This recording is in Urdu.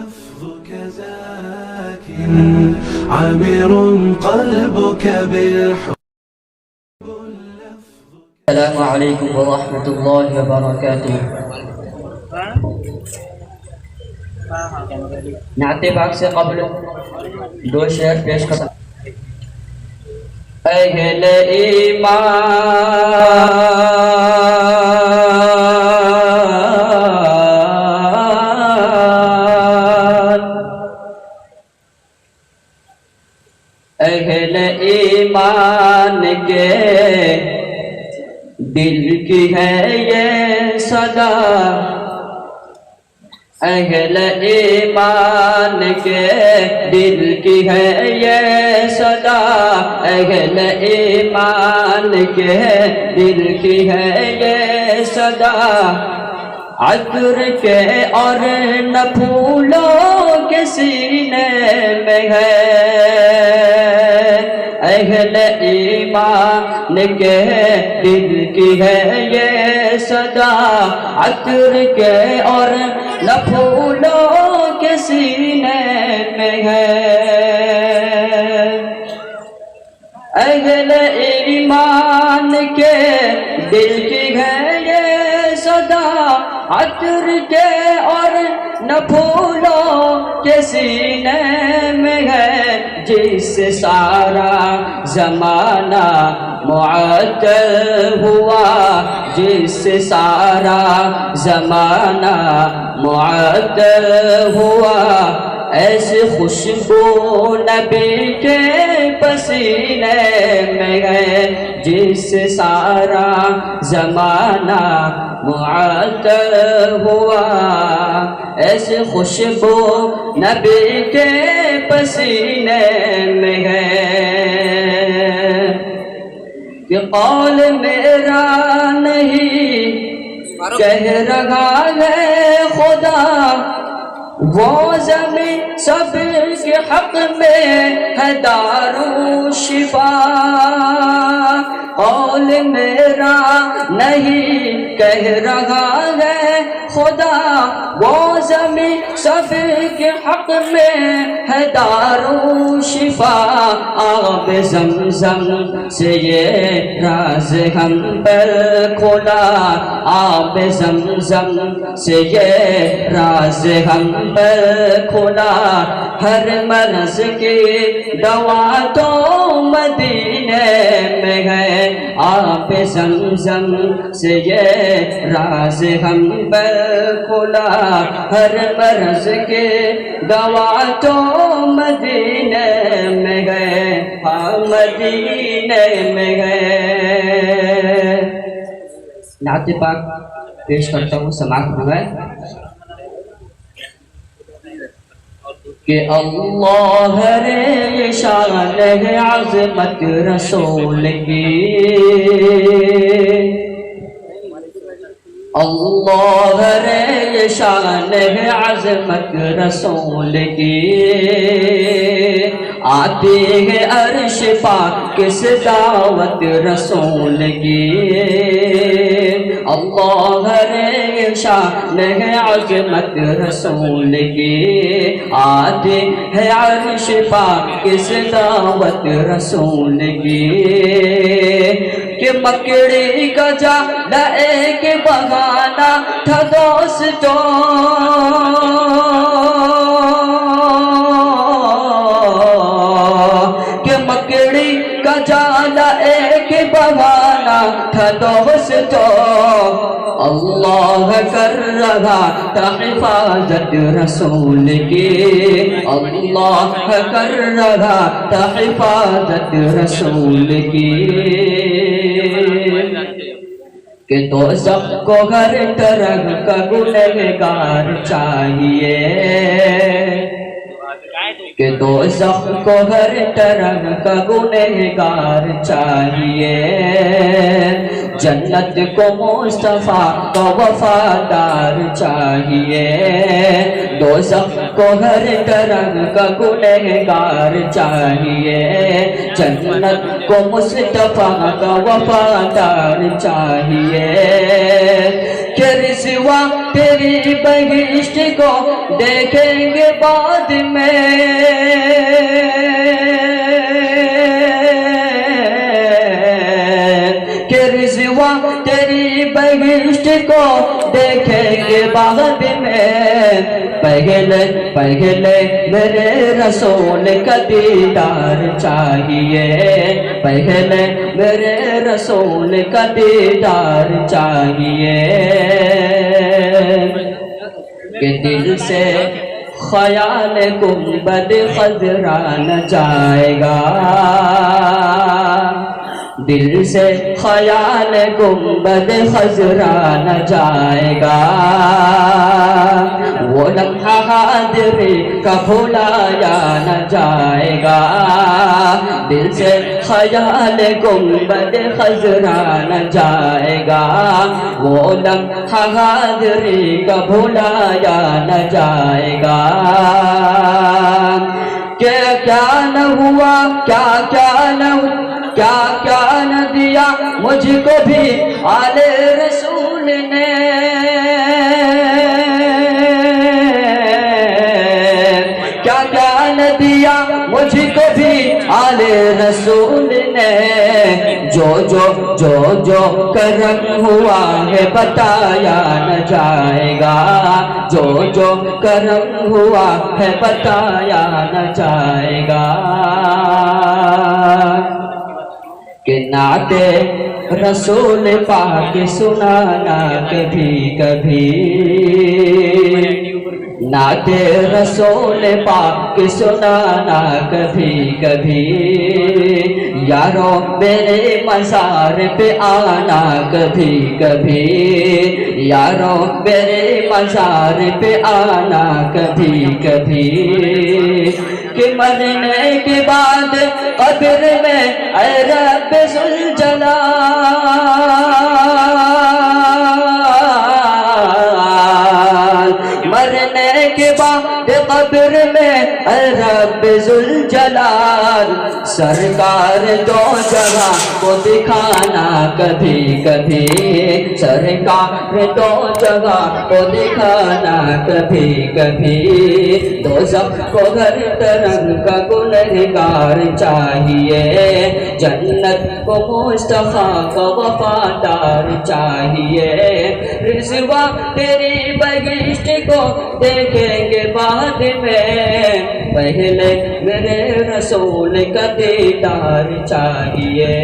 لفظك زاك عامر قلبك بالحب. السلام علیکم ورحمۃ اللہ وبرکاتہ. نعت پاک سے قبل دو شعر پیش کرتا ہوں. اہل ایمان، اہل ایمان کے دل کی ہے یہ صدا، اہل ایمان کے دل کی ہے یہ صدا، اہل ایمان کے دل کی ہے یہ صدا. عطر کے اور نہ پھولوں کے سینے میں ہے، اہل ایمان کے دل کی ہے یہ صدا. عطر کے اور نہ پھولوں کے سینے میں ہے، اہل ایمان کے دل کی ہے یہ صدا. عطر کے اور نہ پھولوں کے سینے میں ہے، جس سے سارا زمانہ معطل ہوا، جس سے سارا زمانہ معطل ہوا. ایسی خوشبو نبی کے پسینے میں ہے، جس سے سارا زمانہ معطل ہوا. ایسی خوشبو نبی کے پسینے میں ہے کہ قول میرا نہیں کہہ رہا ہے خدا، وہ زمین سب کے حق میں ہے دارالشفا. قول میرا نہیں کہہ رہا ہے خدا، وہ زمین سب کے حق میں ہے دارالشفا. آب زمزم سے یہ راز ہم پر کھولا، آب زمزم سے یہ راز ہم پر کھولا. ہر مرض کی دوا تو مدینے میں ہے، آب زمزم سے یہ راز ہم پر کھولا. ہر مرض کی دوا تو مدینے میں ہے، ہاں مدینے میں ہے. نعت پاک پیش کرتا ہوں، سماعت فرمائیں کہ اللہ رے شان ہے عظمت رسول کی، اللہ رے شان ہے عظمت رسول کی. آتی ہے عرش پاک کس دعوت رسول کی، اللہ رے شان ہے عظمت رسول کی. آتی ہے عرش پاک کس دعوت رسول کی. کہ مکڑی کا جالا ایک بہانہ تھا دوستوں، کہ مکڑی کا جالا ایک بہانہ تھا دوستوں. اللہ کر رہا تھا حفاظت رسول کی، اللہ کر رہا تھا حفاظت رسول کی. کہ دوزخ کو ہر طرح کا گنہگار چاہیے، کہ دوزخ کو ہر طرح کا گنہگار چاہیے. جنت کو مصطفیٰ کا وفادار چاہیے، دوزخ کو ہر طرح کا گنہگار چاہیے. جنت کو مصطفیٰ کا وفادار چاہیے. کہ رضوان تیری بہشت کو دیکھیں گے بعد میں کہ رضوا تیری بہشت کو دیکھیں گے بعد میں پہلے میرے رسول کا دیدار چاہیے پہلے میرے رسول کا دیدار چاہیے کہ دل سے خیال گنبد خضرا نہ جائے گا دل سے خیال گنبد خضرا نہ جائے گا وہ لمحہ حاضری کا بھلایا نہ جائے گا دل سے خیال گنبد خضرا نہ جائے گا وہ لمحہ حاضری کا بھلایا نہ جائے گا کیا نہ ہوا کیا نہ دیا مجھ کو بھی آل رسول نے کیا نہ دیا مجھ کو بھی آل رسول نے جو کرم ہوا ہے بتایا نہ جائے گا جو کرم ہوا ہے بتایا نہ جائے گا کہ نعت رسول پاک سنانا کبھی نعت رسول پاک سنانا کبھی یارو میرے مزار پہ آنا کبھی یارو میرے مزار پہ آنا کبھی کہ مرنے کے بعد قبر میں اے رب ذوالجلال مرنے کے بعد قبر میں اے رب ذوالجلال سرکار دو جگہ کو دکھانا کبھی سرکار دو جگہ کو دکھانا کبھی دوزخ کو گھر ترنگ کا گنہگار چاہیے جنت کو مصطفیٰ کا وفادار چاہیے رضوا تیری بہشت کو دیکھیں گے بعد میں پہلے میرے رسول کا دیدار چاہیے